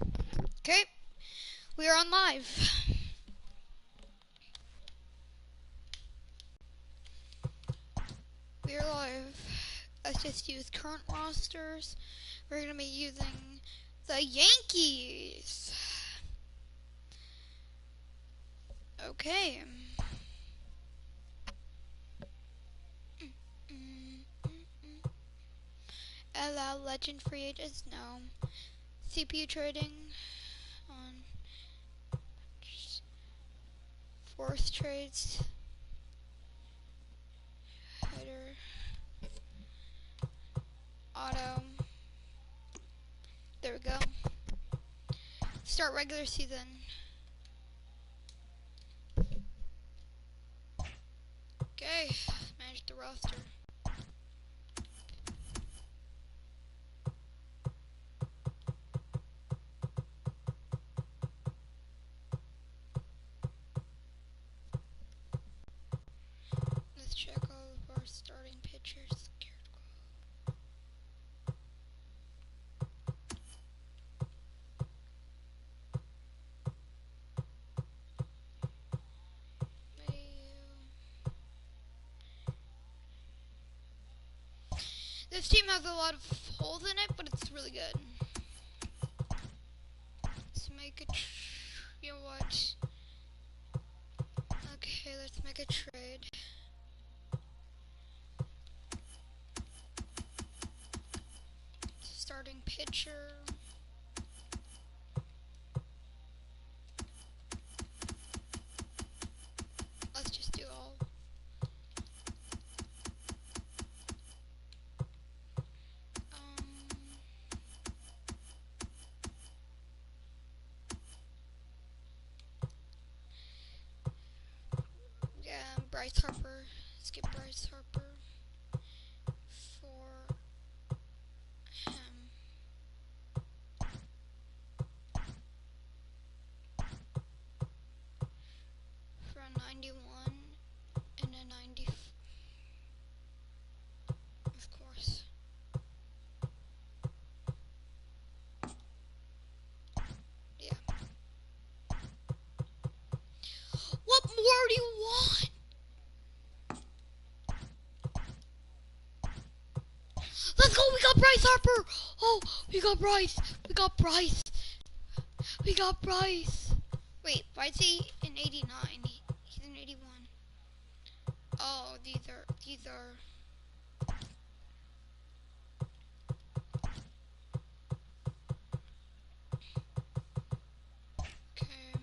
Okay, we are on live. We are live. Let's just use current rosters. We're gonna be using the Yankees. Okay. Allow legend free agents? No. CPU trading on force trades. Header. Auto. There we go. Start regular season. Okay. Manage the roster. Let's check all of our starting pitchers. This team has a lot of holes in it, but it's really good. Let's make a you know what? Okay, let's make a trade. Starting pitcher. Let's just do all. Yeah, Bryce Harper. Skip Bryce Harper for him. For a 91 and a 90, of course. Yeah. What more do you want? Let's go! We got Bryce Harper! Oh, we got Bryce! We got Bryce! We got Bryce! Wait, why is he in 89? He's in 81. Oh, these are. Okay.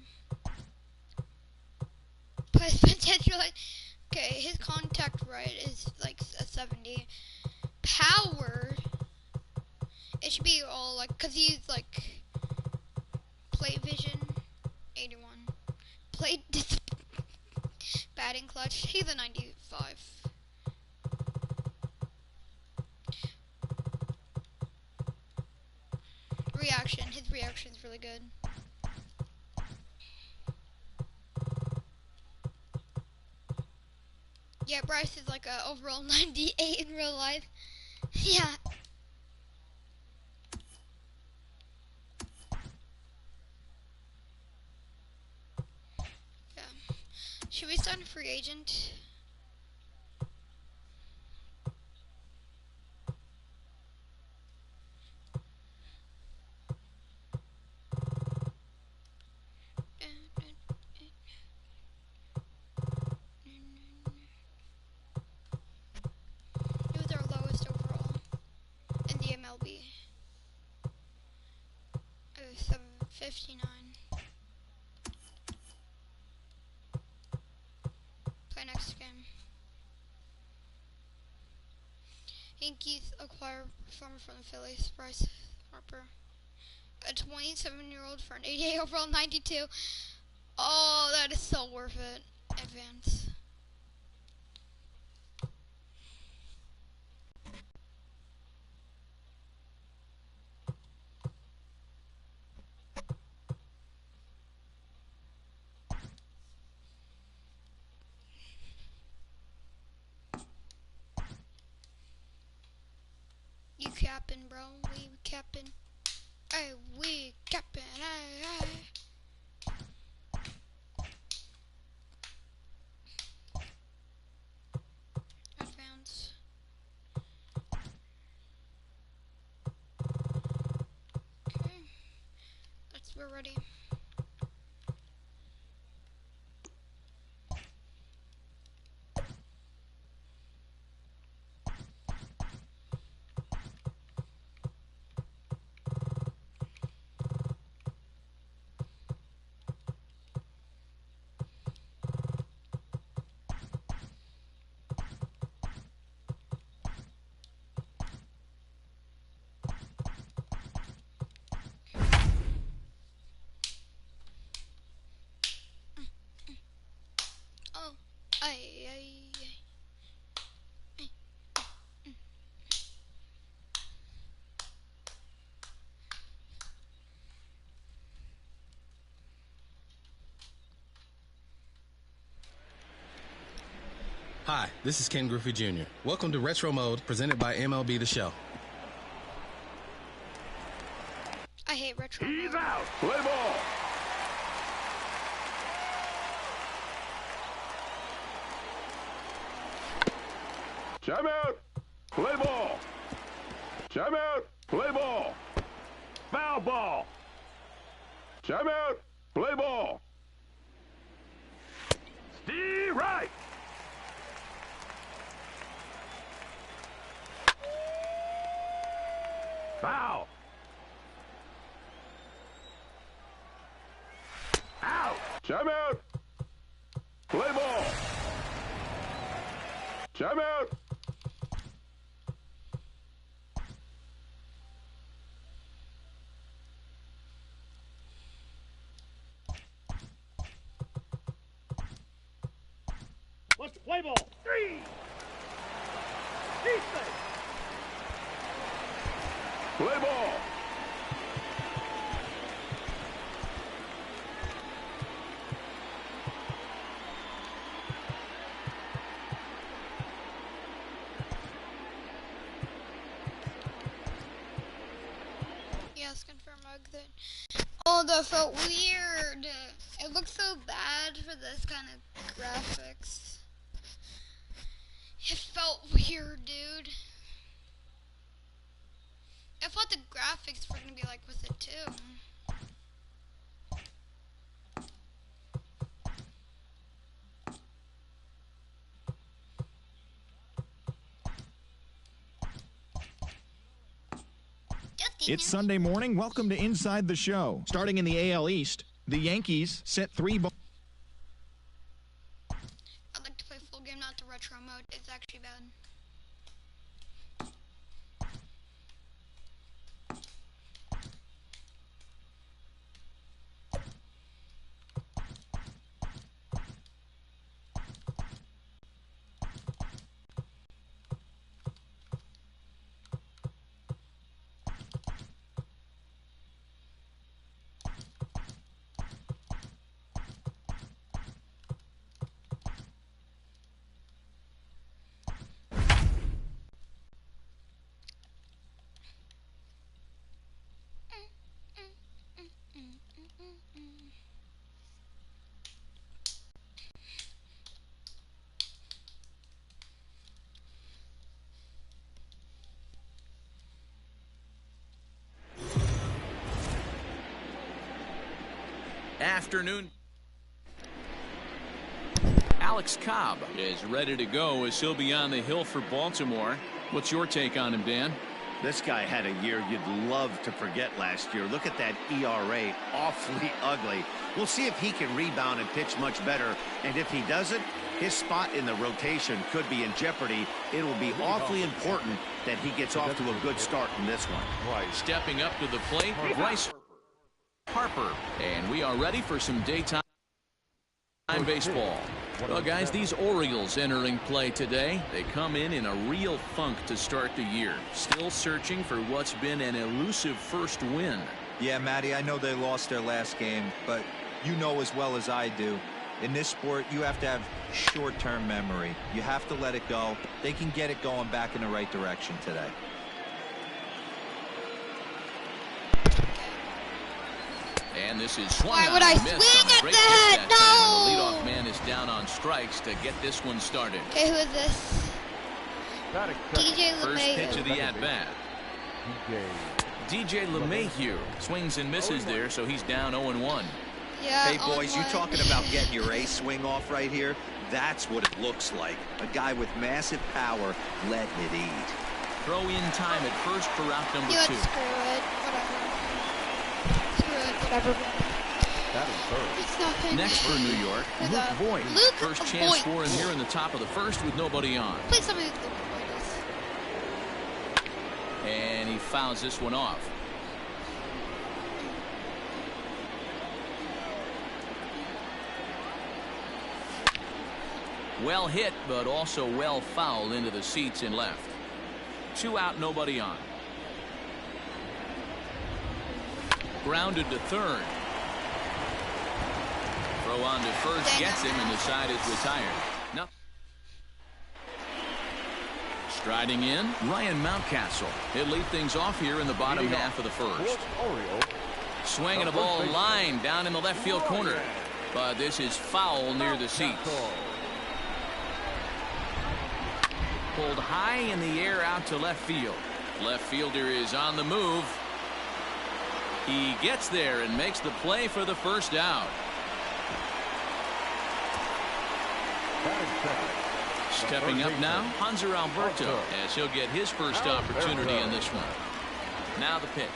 Plus potential. Okay, his contact right is like a 70. Power. It should be all like, cause he's like plate vision 81. Plate batting clutch. He's a 95. Reaction. His reaction is really good. Yeah, Bryce is like a overall 98 in real life. Yeah. Yeah. Should we sign a free agent? He was our lowest overall in the MLB. 759. Play next game. Yankees acquire performer from the Phillies, Bryce Harper. A 27-year-old for an 88 overall 92. Oh, that is so worth it. Advance. You capping, bro. We capping. Hey, we capping. Advance. Okay. We're ready. Oh, ay. Hi, this is Ken Griffey Jr. Welcome to Retro Mode, presented by MLB The Show. I hate retro. He's out. Play ball. Time out. Play ball. Time out. Play ball. Foul ball. Time out. Play ball. Steve right. Foul. Out. Time out. Play ball. Time out. Let's play ball. 3. Defense. Play ball. Yes, confirm exit. Oh, that felt weird. It looks so bad for this kind of graphics. It felt weird, dude. I thought the graphics were gonna be like with it too. It's Sunday morning. Welcome to Inside the Show. Starting in the AL East, the Yankees set 3 balls. I'd like to play full game, not the retro mode. It's actually bad. Afternoon. Alex Cobb is ready to go as he'll be on the hill for Baltimore. What's your take on him, Dan? This guy had a year you'd love to forget last year. Look at that ERA, awfully ugly. We'll see if he can rebound and pitch much better. And if he doesn't, his spot in the rotation could be in jeopardy. It will be awfully important that he gets off to a good start in this one. Stepping up to the plate, Bryce Harper. And we are ready for some daytime baseball. Well, guys, these Orioles entering play today. They come in a real funk to start the year. Still searching for what's been an elusive first win. Yeah, Matty, I know they lost their last game, but you know as well as I do, in this sport, you have to have short-term memory. You have to let it go. They can get it going back in the right direction today. Okay. And this is swung Why on would I and missed swing on a at great that? pitch time. And the No! leadoff man is down on strikes to get this one started. Okay, who is this? DJ First pitch LeMahieu. of the at-bat. DJ LeMahieu swings and misses there, so he's down 0-1. Yeah. Hey, boys, you 0-1. talking about getting your ace swing off right here? That's what it looks like. A guy with massive power letting it eat. Throw in time at first for route number You know 2. what? Screw it. Whatever. Screw it. Whatever. It's nothing. Next for New York, Who's Luke that? Voigt. Luke First chance Voigt. for him here in the top of the first with nobody on. Please tell me who Luke Voigt is. And he fouls this one off. Well hit, but also well fouled into the seats and left. 2 out, nobody on. Grounded to third. Throw on to first, gets him, and the side is retired. No. Striding in, Ryan Mountcastle. He'll lead things off here in the bottom half of the first. Swinging a ball line down in the left field corner. But this is foul near the seats. Pulled high in the air out to left field. Left fielder is on the move. He gets there and makes the play for the first out. Stepping up now, Hanser Alberto, as he'll get his first opportunity in this one. Now the pitch.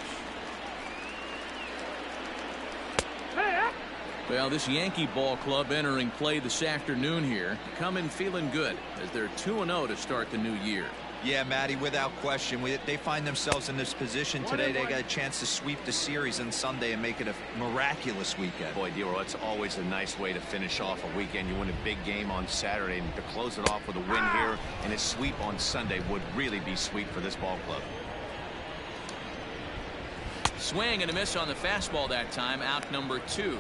Well, this Yankee ball club entering play this afternoon here, coming feeling good as they're 2-0 to start the new year. Yeah, Matty, without question. They find themselves in this position today. They got a chance to sweep the series on Sunday and make it a miraculous weekend. Boy, Dero, it's always a nice way to finish off a weekend. You win a big game on Saturday, and to close it off with a win here and a sweep on Sunday would really be sweet for this ball club. Swing and a miss on the fastball that time, out number 2.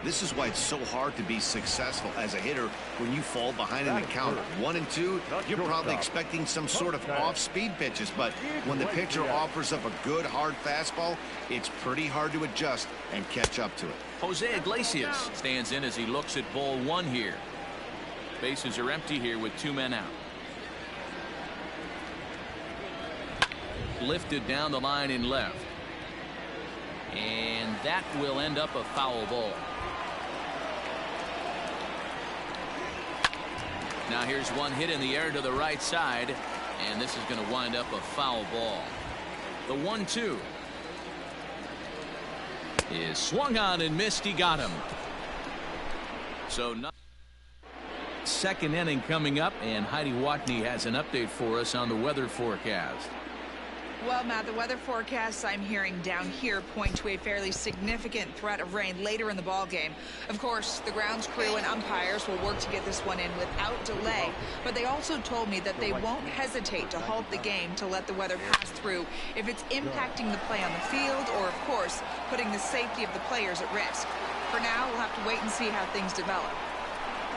This is why it's so hard to be successful as a hitter when you fall behind in the count 1-2. You're probably expecting some sort of off-speed pitches, but when the pitcher offers up a good hard fastball, it's pretty hard to adjust and catch up to it. Jose Iglesias stands in as he looks at ball 1 here. Bases are empty here with 2 men out. Lifted down the line in left. And that will end up a foul ball. Now here's one hit in the air to the right side, and this is going to wind up a foul ball. The 1-2 is swung on and missed. He got him. So second inning coming up, and Heidi Watney has an update for us on the weather forecast. Well, Matt, the weather forecasts I'm hearing down here point to a fairly significant threat of rain later in the ball game. Of course, the grounds crew and umpires will work to get this one in without delay, but they also told me that they won't hesitate to halt the game to let the weather pass through if it's impacting the play on the field or, of course, putting the safety of the players at risk. For now, we'll have to wait and see how things develop.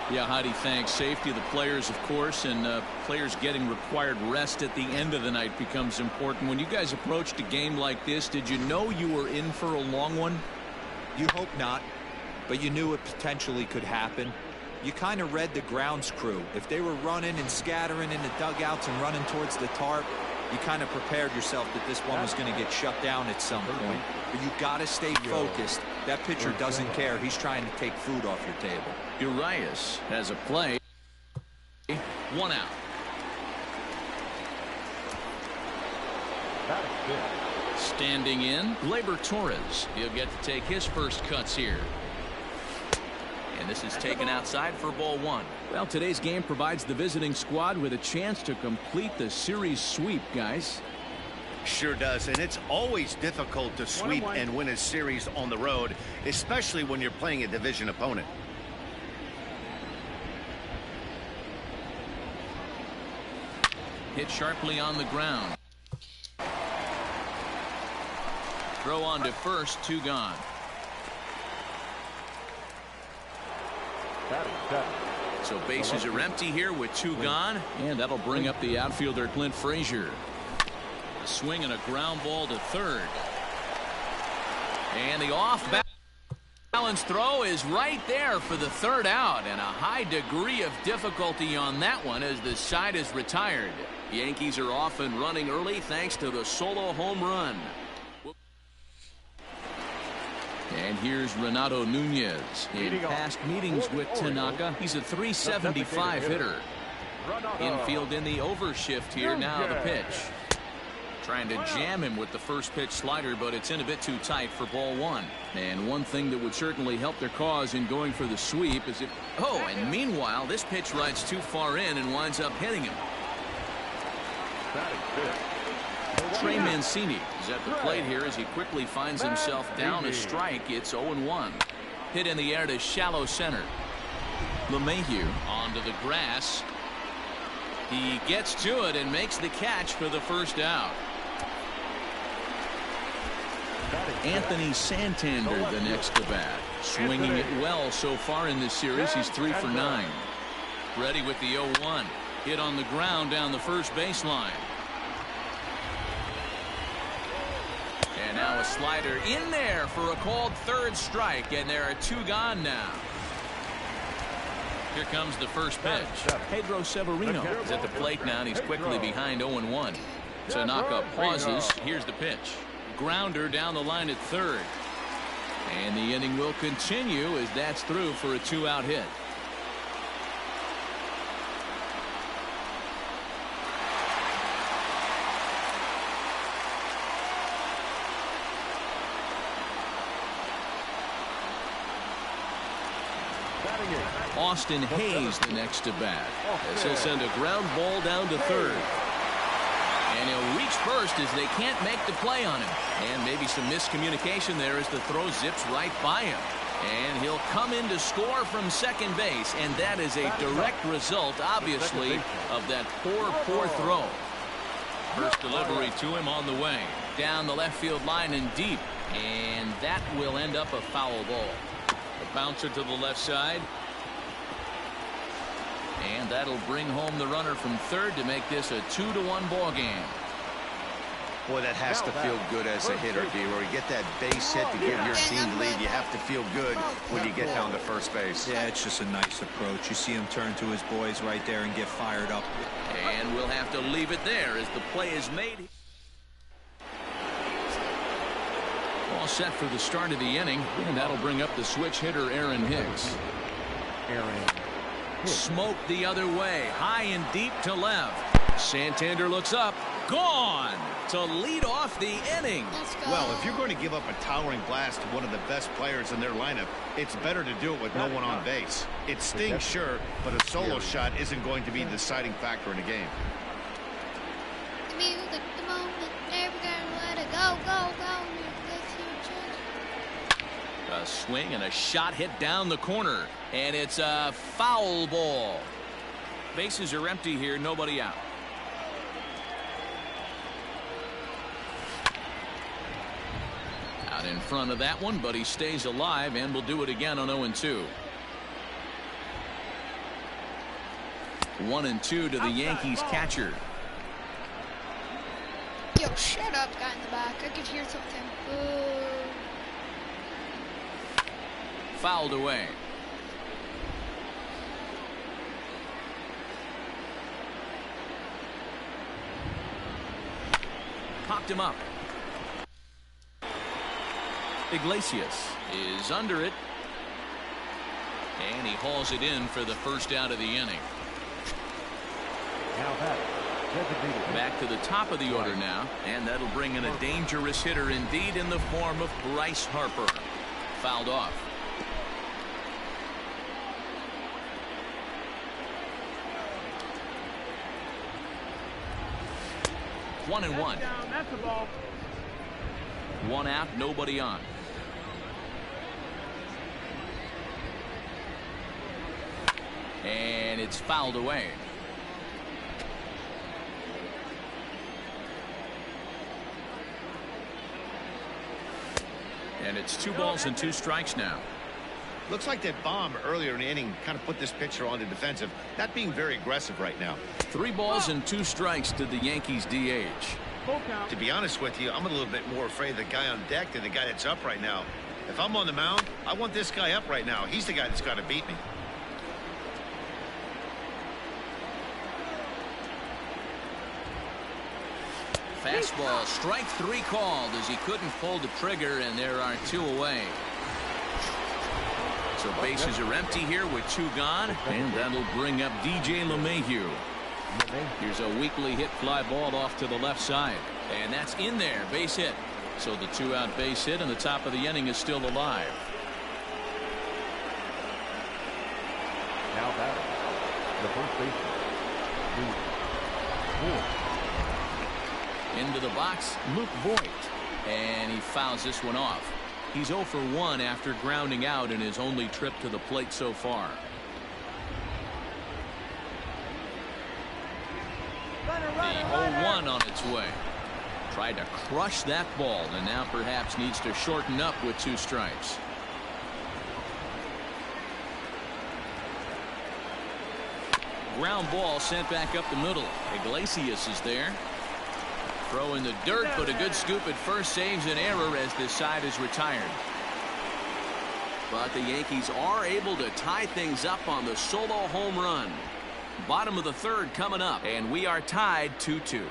Yeah, Heidi, thanks. Safety of the players, of course, and players getting required rest at the end of the night becomes important. When you guys approached a game like this, did you know you were in for a long one? You hope not, but you knew it potentially could happen. You kind of read the grounds crew. If they were running and scattering in the dugouts and running towards the tarp, you kind of prepared yourself that this one was going to get shut down at some point. But you got to stay focused. That pitcher doesn't care. He's trying to take food off your table. Urias has a play. 1 out. Standing in, Gleyber Torres. He'll get to take his first cuts here. And this is taken outside for ball 1. Well, today's game provides the visiting squad with a chance to complete the series sweep, guys. Sure does, and it's always difficult to sweep and win a series on the road, especially when you're playing a division opponent. Hit sharply on the ground. Throw on to first, 2 gone. So bases are empty here with 2 gone, and that'll bring up the outfielder Clint Frazier. A swing and a ground ball to third. And the off back Allen's throw is right there for the third out, and a high degree of difficulty on that one as the side is retired. The Yankees are off and running early thanks to the solo home run. And here's Renato Nunez. In past meetings with Tanaka, he's a .375 hitter. Infield in the overshift here. Now the pitch. Trying to jam him with the first pitch slider, but it's in a bit too tight for ball one. And one thing that would certainly help their cause in going for the sweep is if... Oh, and meanwhile, this pitch rides too far in and winds up hitting him. Trey Mancini is at the plate here as he quickly finds himself down a strike. It's 0-1. Hit in the air to shallow center. LeMahieu onto the grass. He gets to it and makes the catch for the first out. Anthony Santander the next to bat. Swinging it well so far in this series. He's 3 for 9. Ready with the 0-1. Hit on the ground down the first baseline. And now a slider in there for a called third strike, and there are 2 gone now. Here comes the first pitch. Pedro Severino is at the plate now, and he's quickly behind 0-1. Tanaka pauses. Here's the pitch. Grounder down the line at third. And the inning will continue as that's through for a 2-out hit. Austin Hayes the next to bat as he'll send a ground ball down to third. And he'll reach first as they can't make the play on him. And maybe some miscommunication there as the throw zips right by him. And he'll come in to score from second base. And that is a direct result, obviously, of that poor throw. First delivery to him on the way. Down the left field line and deep. And that will end up a foul ball. A bouncer to the left side. And that'll bring home the runner from third to make this a 2-1 ball game. Boy, that has to feel good as a hitter, D-Roy. You get that base hit to give your team the lead. You have to feel good when you get down to first base. Yeah, it's just a nice approach. You see him turn to his boys right there and get fired up. And we'll have to leave it there as the play is made. All set for the start of the inning, and that'll bring up the switch hitter Aaron Hicks. Smoke the other way, high and deep to left. Santander looks up, gone to lead off the inning. Well, if you're going to give up a towering blast to one of the best players in their lineup, it's better to do it with no one on base. It stings, sure, but a solo shot isn't going to be the deciding factor in a game. The music, the moment, never gotta let it go, go, go. A swing and a shot hit down the corner, and it's a foul ball. Bases are empty here, nobody out. Out in front of that one, but he stays alive and will do it again on 0-2. 1-2 to the Yankees catcher. Yo, shut up, guy in the back. I could hear something. Fouled away. Popped him up. Iglesias is under it. And he hauls it in for the first out of the inning. Back to the top of the order now. And that'll bring in a dangerous hitter indeed in the form of Bryce Harper. Fouled off. One and one. That's the ball. One out, nobody on. And it's fouled away. And it's 2 balls and 2 strikes now. Looks like that bomb earlier in the inning kind of put this pitcher on the defensive. Not being very aggressive right now. 3 balls and 2 strikes to the Yankees DH. To be honest with you, I'm a little bit more afraid of the guy on deck than the guy that's up right now. If I'm on the mound, I want this guy up right now. He's the guy that's got to beat me. Fastball, strike 3 called as he couldn't pull the trigger, and there are 2 away. So bases are empty here with 2 gone, and that'll bring up DJ LeMahieu. Here's a weakly hit fly ball off to the left side, and that's in there, base hit. So the 2-out base hit, and the top of the inning is still alive. Now batting, the first baseman, Into the box, Luke Voigt, and he fouls this one off. He's 0 for 1 after grounding out in his only trip to the plate so far. The 0-1 on its way. Tried to crush that ball, and now perhaps needs to shorten up with 2 strikes. Ground ball sent back up the middle. Iglesias is there. Throw in the dirt, but a good scoop at first saves an error as this side is retired. But the Yankees are able to tie things up on the solo home run. Bottom of the 3rd coming up, and we are tied 2-2.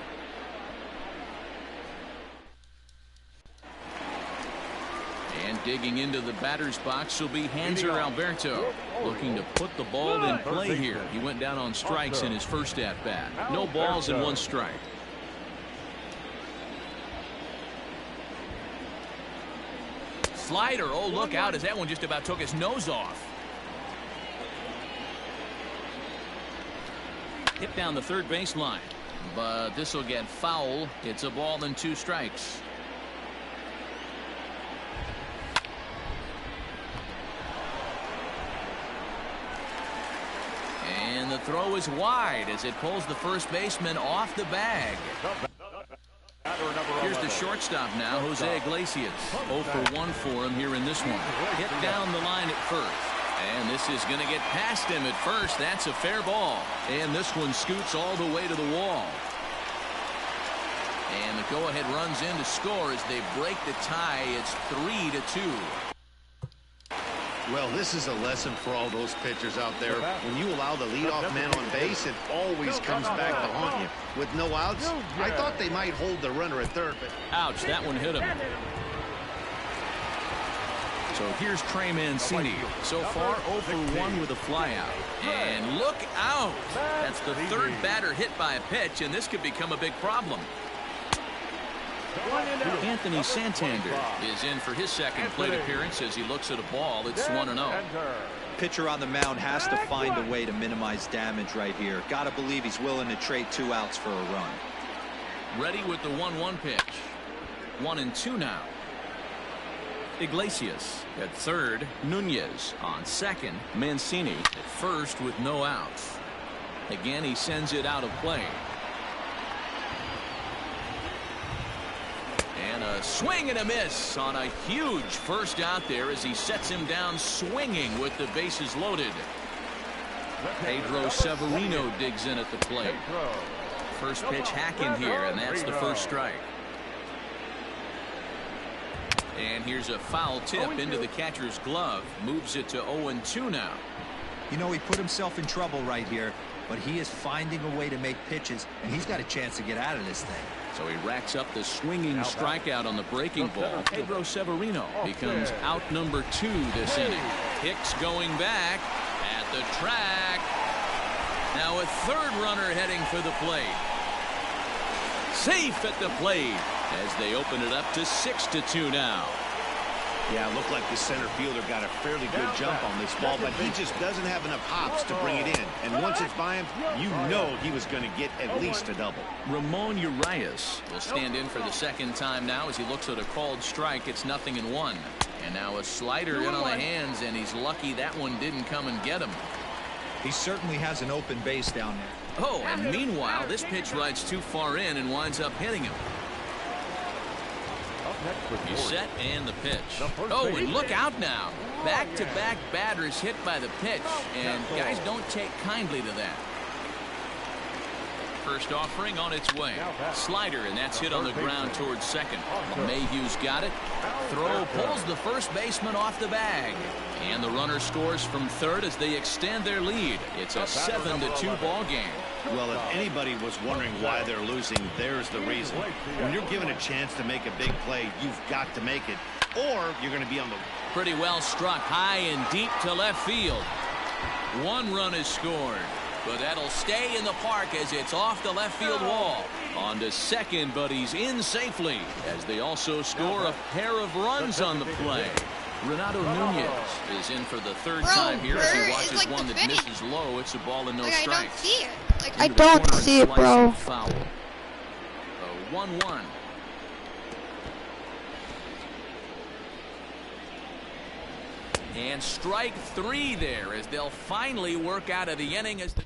And digging into the batter's box will be Hanser Alberto, looking to put the ball in play here. He went down on strikes in his first at-bat. No balls and 1 strike. Slider, oh look out as that one just about took his nose off. Hit down the 3rd baseline, but this will get foul. It's a ball and 2 strikes. And the throw is wide as it pulls the first baseman off the bag. Here's the shortstop now, Jose Iglesias. 0 for 1 for him here in this one. Hit down the line at first. And this is going to get past him at first. That's a fair ball. And this one scoots all the way to the wall. And the go-ahead runs in to score as they break the tie. It's 3-2. Well, this is a lesson for all those pitchers out there. When you allow the leadoff man on base, it always comes back to haunt you. With no outs, I thought they might hold the runner at 3rd, but ouch, that one hit him. So here's Trey Mancini. So far 0 for 1 with a flyout. And look out. That's the 3rd batter hit by a pitch, and this could become a big problem. Anthony Santander is in for his 2nd plate appearance as he looks at a ball. It's 1-0. Pitcher on the mound has to find a way to minimize damage right here. Gotta believe he's willing to trade 2 outs for a run. Ready with the 1-1 pitch. 1-2 now. Iglesias at 3rd. Nunez on 2nd. Mancini at 1st with no outs. Again, he sends it out of play. And a swing and a miss on a huge first out there as he sets him down swinging with the bases loaded. Pedro Severino digs in at the plate. First pitch hacking here, and that's the 1st strike. And here's a foul tip into the catcher's glove. Moves it to 0-2 now. You know, he put himself in trouble right here, but he is finding a way to make pitches, and he's got a chance to get out of this thing. So he racks up the swinging strikeout on the breaking ball. Pedro Severino becomes out number 2 this inning. Hicks going back at the track. Now a 3rd runner heading for the plate. Safe at the plate as they open it up to 6-2 now. yeah, it looked like the center fielder got a fairly good jump on this ball, but he just doesn't have enough hops to bring it in. And once it's by him, you know he was going to get at least a double. Ramon Urias will stand in for the 2nd time now as he looks at a called strike. It's 0-1. And now a slider in on the hands, and he's lucky that one didn't come and get him. He certainly has an open base down there. Oh, and meanwhile, this pitch rides too far in and winds up hitting him. You set and the pitch. Oh, and look out now. Back-to-back batters hit by the pitch, and guys don't take kindly to that. first offering on its way. Slider, and that's hit on the ground towards second. Mayhew's got it. Throw pulls the first baseman off the bag. And the runner scores from third as they extend their lead. It's a 7-2 ball game. Well, if anybody was wondering why they're losing, there's the reason. When you're given a chance to make a big play, you've got to make it, or you're going to be on the... Pretty well struck high and deep to left field. One run is scored, but that'll stay in the park as it's off the left field wall. On to second, but he's in safely as they also score a pair of runs on the play. Renato Nunez is in for the third time here as he watches one that misses low. It's a ball and no strikes. I don't see it. I don't see it, bro. Foul. 1-1. And strike three there as they'll finally work out of the inning as the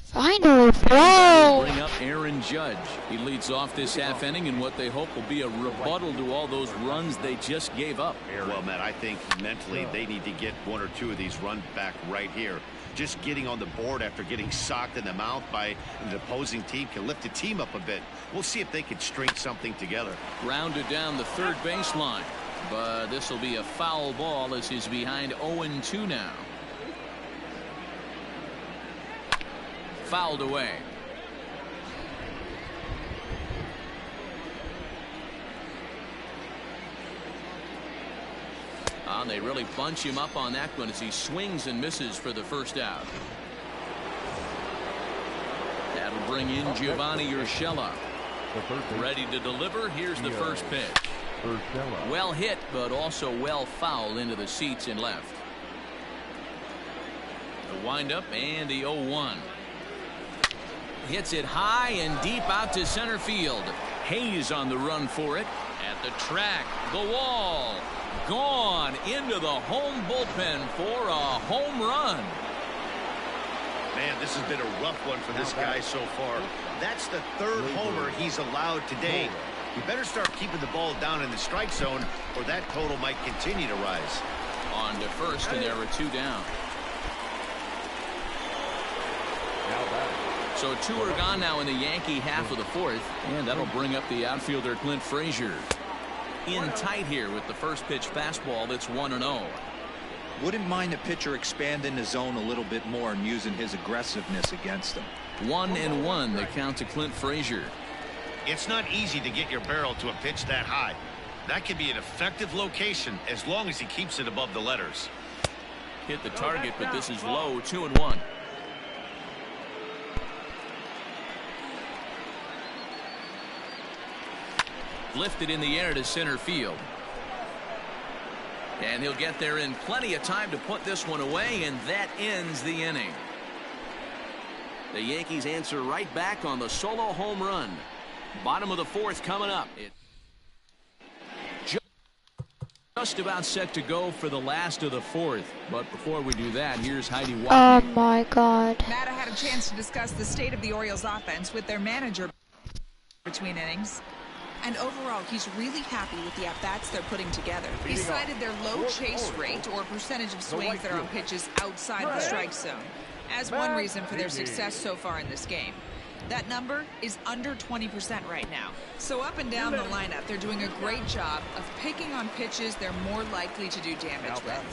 finally, bro. Bring up Aaron Judge. He leads off this half inning in what they hope will be a rebuttal to all those runs they just gave up. Well, Matt, I think mentally they need to get one or two of these runs back right here. Just getting on the board after getting socked in the mouth by an opposing team can lift the team up a bit. We'll see if they can string something together. Grounded down the third baseline, but this will be a foul ball as he's behind 0-2 now. Fouled away. And they really bunch him up on that one as he swings and misses for the first out. That'll bring in Giovanni Urshela. Ready to deliver. Here's the first pitch. Well hit, but also well fouled into the seats in left. The windup and the 0-1. Hits it high and deep out to center field. Hayes on the run for it. At the track, the wall. Gone into the home bullpen for a home run. Man, this has been a rough one for this guy so far. That's the third homer he's allowed today. You better start keeping the ball down in the strike zone, or that total might continue to rise. On to first, and there are two down. So two are gone now in the Yankee half of the fourth, and that'll bring up the outfielder Clint Frazier. In tight here with the first pitch fastball that's 1-0. Wouldn't mind the pitcher expanding the zone a little bit more and using his aggressiveness against them. 1-1 the count to Clint Frazier. It's not easy to get your barrel to a pitch that high. That can be an effective location as long as he keeps it above the letters. Hit the target, but this is low. 2-1. Lifted in the air to center field. And he'll get there in plenty of time to put this one away, and that ends the inning. The Yankees answer right back on the solo home run. Bottom of the fourth coming up. Just about set to go for the last of the fourth. But before we do that, here's Heidi White. Oh my God. Matt, I had a chance to discuss the state of the Orioles offense with their manager between innings. And overall, he's really happy with the at-bats they're putting together. He cited their low chase rate, or percentage of swings that are on pitches outside the strike zone, as one reason for their success so far in this game. That number is under 20% right now. So up and down the lineup, they're doing a great job of picking on pitches they're more likely to do damage with.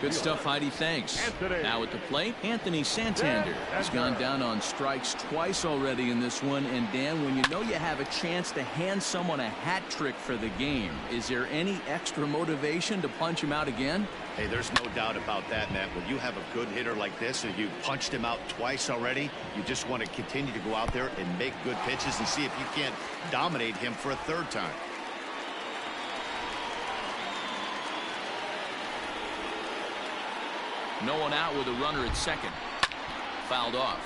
Good stuff, Heidi. Thanks. Now at the plate, Anthony Santander has gone down on strikes twice already in this one. And Dan, when you know you have a chance to hand someone a hat trick for the game, is there any extra motivation to punch him out again? Hey, there's no doubt about that, Matt. When you have a good hitter like this and you punched him out twice already, you just want to continue to go out there and make good pitches and see if you can't dominate him for a third time. No one out with a runner at second. Fouled off.